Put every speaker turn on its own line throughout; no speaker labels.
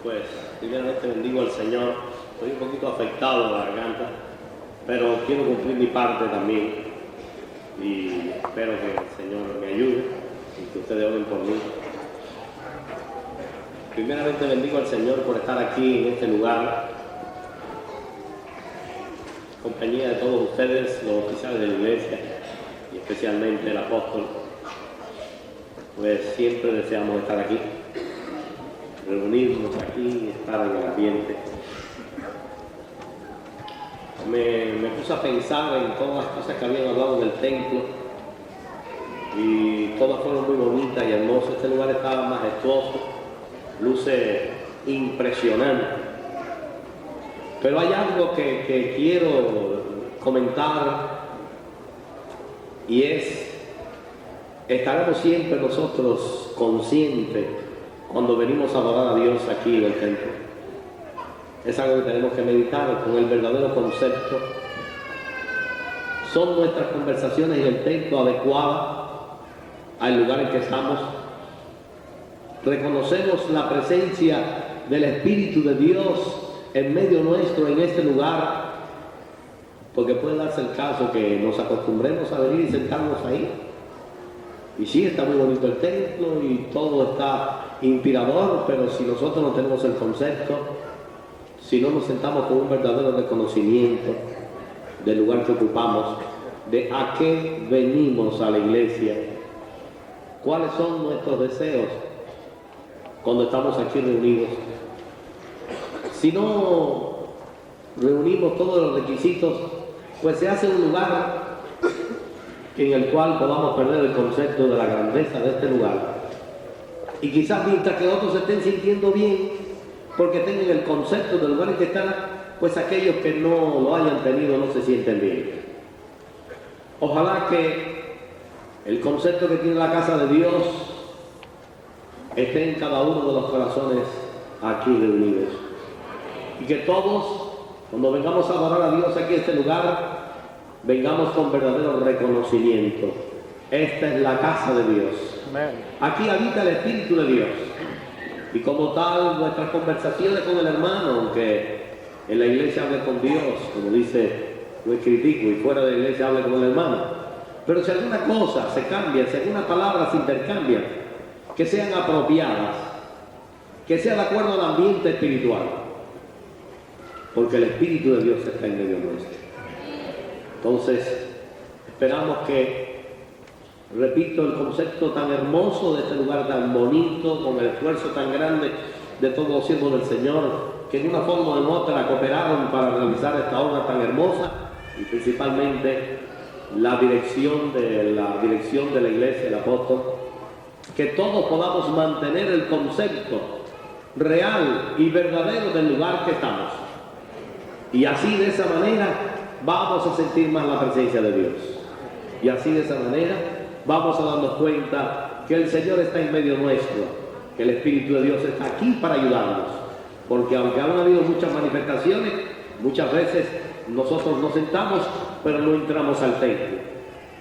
Pues primeramente bendigo al Señor. Estoy un poquito afectado de la garganta, pero quiero cumplir mi parte también y espero que el Señor me ayude y que ustedes oren por mí. Primeramente bendigo al Señor por estar aquí en este lugar, en compañía de todos ustedes, los oficiales de la iglesia y especialmente el apóstol. Pues siempre deseamos estar aquí, reunirnos aquí y estar en el ambiente. Me puse a pensar en todas las cosas que habían hablado del templo y todas fueron muy bonitas y hermosas. Este lugar estaba majestuoso, luce impresionante. Pero hay algo que quiero comentar y es: estaremos siempre nosotros conscientes cuando venimos a adorar a Dios aquí en el templo. Es algo que tenemos que meditar con el verdadero concepto. ¿Son nuestras conversaciones en el templo adecuadas al lugar en que estamos? ¿Reconocemos la presencia del Espíritu de Dios en medio nuestro en este lugar? Porque puede darse el caso que nos acostumbremos a venir y sentarnos ahí. Y sí, está muy bonito el templo y todo está inspirador, pero si nosotros no tenemos el concepto, si no nos sentamos con un verdadero reconocimiento del lugar que ocupamos, de a qué venimos a la iglesia, cuáles son nuestros deseos cuando estamos aquí reunidos, si no reunimos todos los requisitos, pues se hace un lugar en el cual podamos perder el concepto de la grandeza de este lugar. Y quizás mientras que otros se estén sintiendo bien, porque tengan el concepto del lugar en que están, pues aquellos que no lo hayan tenido no se sienten bien. Ojalá que el concepto que tiene la casa de Dios esté en cada uno de los corazones aquí reunidos. Y que todos, cuando vengamos a adorar a Dios aquí en este lugar, vengamos con verdadero reconocimiento. Esta es la casa de Dios. Aquí habita el Espíritu de Dios. Y como tal, nuestras conversaciones con el hermano, aunque en la iglesia hable con Dios, como dice, no critico, y fuera de la iglesia hable con el hermano. Pero si alguna cosa se cambia, si algunas palabras se intercambian, que sean apropiadas, que sea de acuerdo al ambiente espiritual, porque el Espíritu de Dios está en medio nuestro. Entonces, esperamos que, repito, el concepto tan hermoso de este lugar tan bonito, con el esfuerzo tan grande de todos los siervos del Señor, que en una forma o en otra cooperaron para realizar esta obra tan hermosa, y principalmente la dirección de la iglesia, el apóstol, que todos podamos mantener el concepto real y verdadero del lugar que estamos. Y así, de esa manera, vamos a sentir más la presencia de Dios. Y así, de esa manera, vamos a darnos cuenta que el Señor está en medio nuestro, que el Espíritu de Dios está aquí para ayudarnos. Porque aunque han habido muchas manifestaciones, muchas veces nosotros nos sentamos, pero no entramos al templo.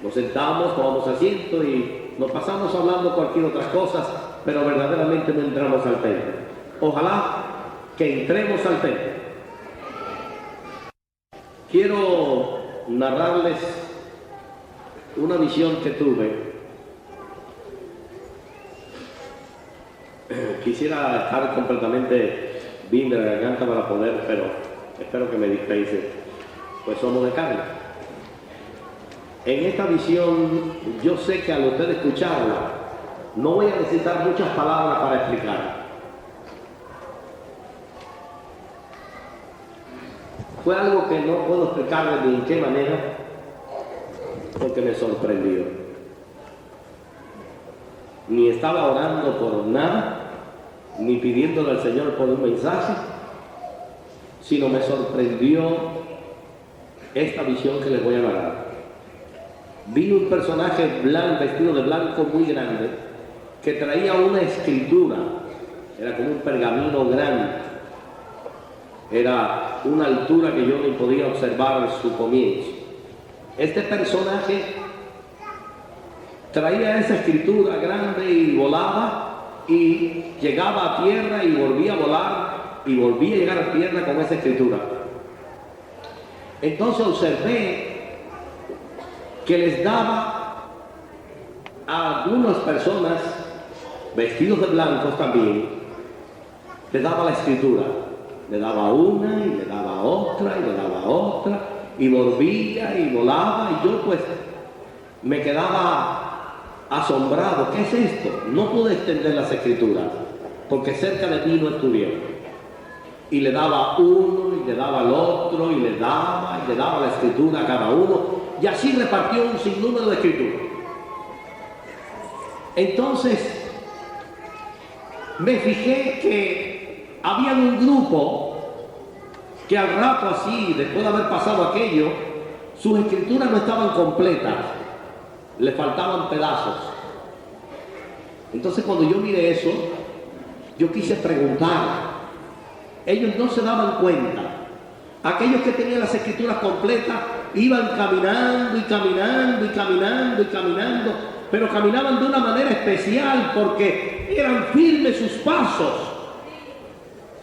Nos sentamos, tomamos asiento y nos pasamos hablando cualquier otra cosa, pero verdaderamente no entramos al templo. Ojalá que entremos al templo. Quiero narrarles una visión que tuve. Quisiera estar completamente bien de la garganta para poder, pero espero que me dispensen, pues somos de carne. En esta visión, yo sé que al usted escucharla, no voy a necesitar muchas palabras para explicar. Fue algo que no puedo explicarle de en qué manera, porque me sorprendió. Ni estaba orando por nada, ni pidiéndole al Señor por un mensaje, sino me sorprendió esta visión que les voy a narrar. Vi un personaje blanco, vestido de blanco muy grande, que traía una escritura, era como un pergamino grande, era una altura que yo ni podía observar su comienzo. Este personaje traía esa escritura grande y volaba, y llegaba a tierra y volvía a volar y volví a llegar a tierra con esa escritura. Entonces observé que les daba a algunas personas vestidos de blancos también, les daba la escritura, le daba una y le daba otra y le daba otra y volvía y volaba, y yo pues me quedaba asombrado. ¿Qué es esto? No pude extender las escrituras porque cerca de mí no estuvieron. Y le daba uno y le daba al otro y le daba la escritura a cada uno, y así repartió un sinnúmero de escrituras. Entonces me fijé que había un grupo que al rato así, después de haber pasado aquello, sus escrituras no estaban completas, le faltaban pedazos. Entonces cuando yo miré eso, yo quise preguntar. Ellos no se daban cuenta. Aquellos que tenían las escrituras completas iban caminando y caminando y caminando y caminando, pero caminaban de una manera especial porque eran firmes sus pasos.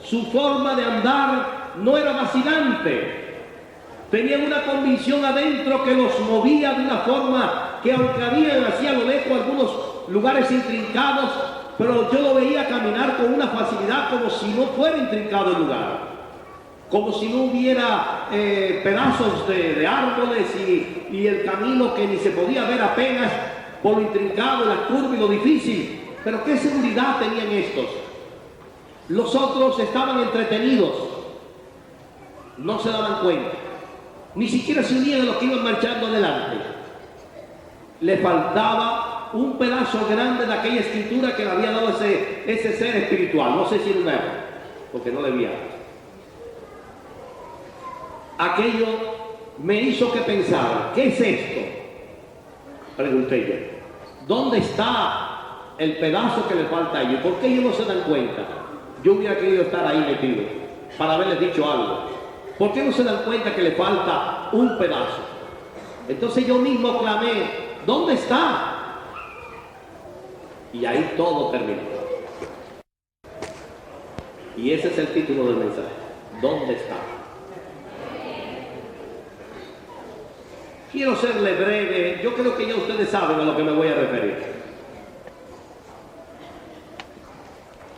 Su forma de andar no era vacilante. Tenían una convicción adentro que los movía de una forma que, aunque habían hacia lo lejos algunos lugares intrincados, pero yo lo veía caminar con una facilidad como si no fuera intrincado el lugar, como si no hubiera pedazos de árboles y el camino que ni se podía ver apenas por lo intrincado, la curva y lo difícil. Pero qué seguridad tenían estos. Los otros estaban entretenidos, no se daban cuenta, ni siquiera se unían a los que iban marchando adelante. Le faltaba un pedazo grande de aquella escritura que le había dado ese ser espiritual. No sé si era un error, porque no le vi algo. Aquello me hizo que pensar, ¿qué es esto? Pregunté yo, ¿dónde está el pedazo que le falta a ellos? ¿Por qué ellos no se dan cuenta? Yo hubiera querido estar ahí metido para haberles dicho algo. ¿Por qué no se dan cuenta que le falta un pedazo? Entonces yo mismo clamé, ¿dónde está? Y ahí todo terminó. Y ese es el título del mensaje. ¿Dónde está? Quiero serle breve. Yo creo que ya ustedes saben a lo que me voy a referir.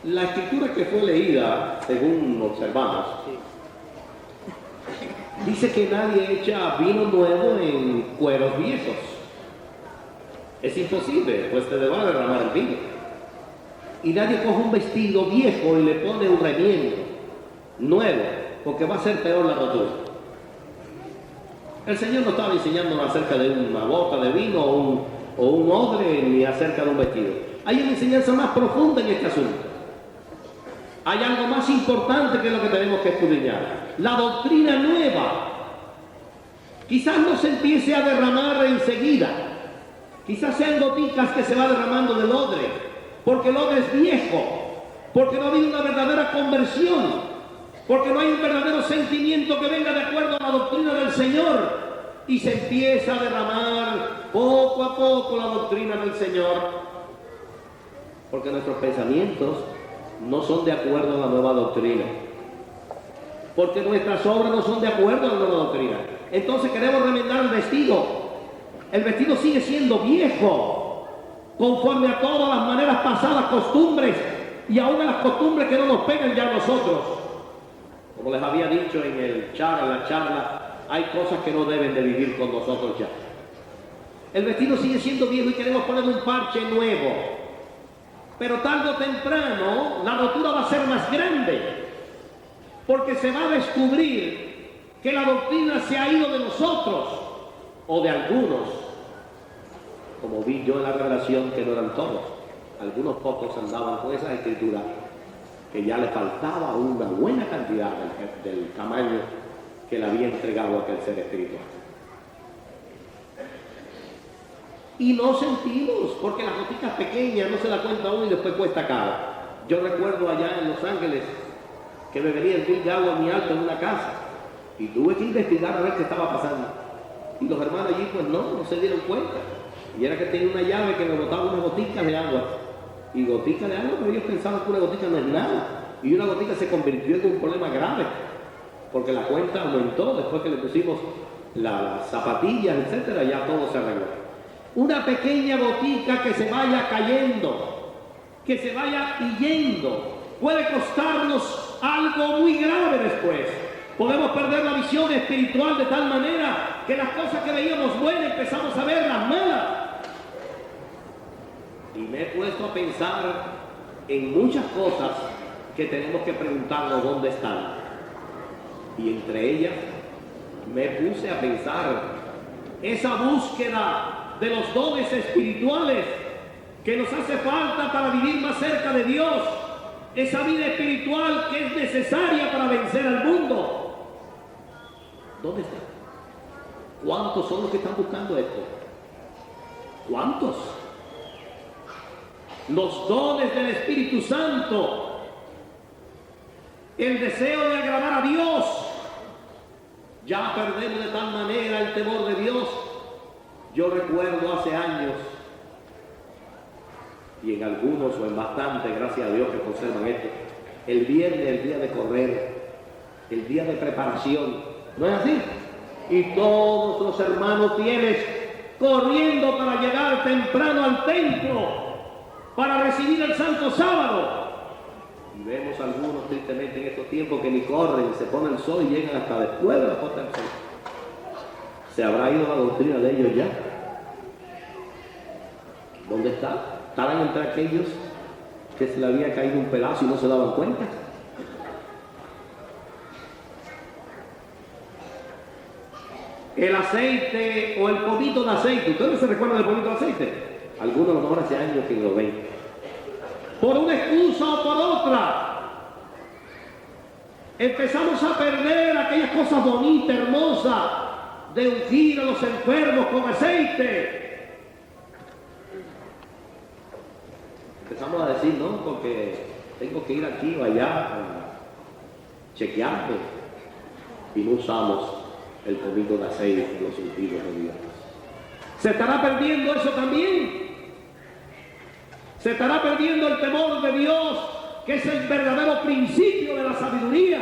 La escritura que fue leída, según observamos, dice que nadie echa vino nuevo en cueros viejos. Es imposible, pues te va a derramar el vino. Y nadie coge un vestido viejo y le pone un remiendo nuevo, porque va a ser peor la rotura. El Señor no estaba enseñándonos acerca de una bota de vino o un odre, ni acerca de un vestido. Hay una enseñanza más profunda en este asunto. Hay algo más importante que es lo que tenemos que escudriñar. La doctrina nueva. Quizás no se empiece a derramar enseguida. Quizás sean goticas que se va derramando del odre, porque el odre es viejo, porque no ha habido una verdadera conversión, porque no hay un verdadero sentimiento que venga de acuerdo a la doctrina del Señor, y se empieza a derramar poco a poco la doctrina del Señor, porque nuestros pensamientos no son de acuerdo a la nueva doctrina, porque nuestras obras no son de acuerdo a la nueva doctrina. Entonces queremos remendar el vestido. El vestido sigue siendo viejo, conforme a todas las maneras pasadas, costumbres, y aún a las costumbres que no nos pegan ya a nosotros. Como les había dicho en la charla, hay cosas que no deben de vivir con nosotros ya. El vestido sigue siendo viejo y queremos ponerle un parche nuevo. Pero tarde o temprano la rotura va a ser más grande, porque se va a descubrir que la doctrina se ha ido de nosotros, o de algunos, como vi yo en la revelación que no eran todos. Algunos pocos andaban con esas escrituras que ya le faltaba una buena cantidad del tamaño que le había entregado aquel ser espiritual. Y no sentimos, porque las gotitas pequeñas no se da cuenta uno y después cuesta caro. Yo recuerdo allá en Los Ángeles que me venía el bill de agua muy alto en una casa y tuve que investigar a ver qué estaba pasando. Y los hermanos allí pues no se dieron cuenta. Y era que tenía una llave que me botaba unas gotitas de agua. Y gotitas de agua, pero ellos pensaban que una gotica no es nada. Y una gotica se convirtió en un problema grave, porque la cuenta aumentó después que le pusimos las zapatillas, etcétera, ya todo se arregló. Una pequeña gotica que se vaya cayendo, que se vaya yendo, puede costarnos algo muy grave después. Podemos perder la visión espiritual de tal manera que las cosas que veíamos buenas empezamos a verlas malas. Y me he puesto a pensar en muchas cosas que tenemos que preguntarnos dónde están. Y entre ellas me puse a pensar esa búsqueda de los dones espirituales que nos hace falta para vivir más cerca de Dios, esa vida espiritual que es necesaria para vencer al mundo. ¿Dónde está? ¿Cuántos son los que están buscando esto? ¿Cuántos? Los dones del Espíritu Santo, el deseo de agradar a Dios. Ya perdemos de tal manera el temor de Dios. Yo recuerdo hace años, y en algunos o en bastantes, gracias a Dios que conservan esto, el viernes, el día de correr, el día de preparación, ¿no es así? Y todos los hermanos fieles corriendo para llegar temprano al templo, para recibir el Santo Sábado. Y vemos algunos tristemente en estos tiempos que ni corren, se pone el sol y llegan hasta después de la puesta del sol. ¿Se habrá ido la doctrina de ellos ya? ¿Dónde está? ¿Estarán entre aquellos que se le había caído un pedazo y no se daban cuenta? El aceite o el pomito de aceite. ¿Ustedes se recuerdan del pomito de aceite? Algunos a lo mejor hace años que lo ven. Por una excusa o por otra, empezamos a perder aquellas cosas bonitas, hermosas, de ungir a los enfermos con aceite. Empezamos a decir, no, porque tengo que ir aquí o allá a chequearme. Y no usamos el pomito de aceite en los sentidos de Dios. ¿Se estará perdiendo eso también? Se estará perdiendo el temor de Dios, que es el verdadero principio de la sabiduría.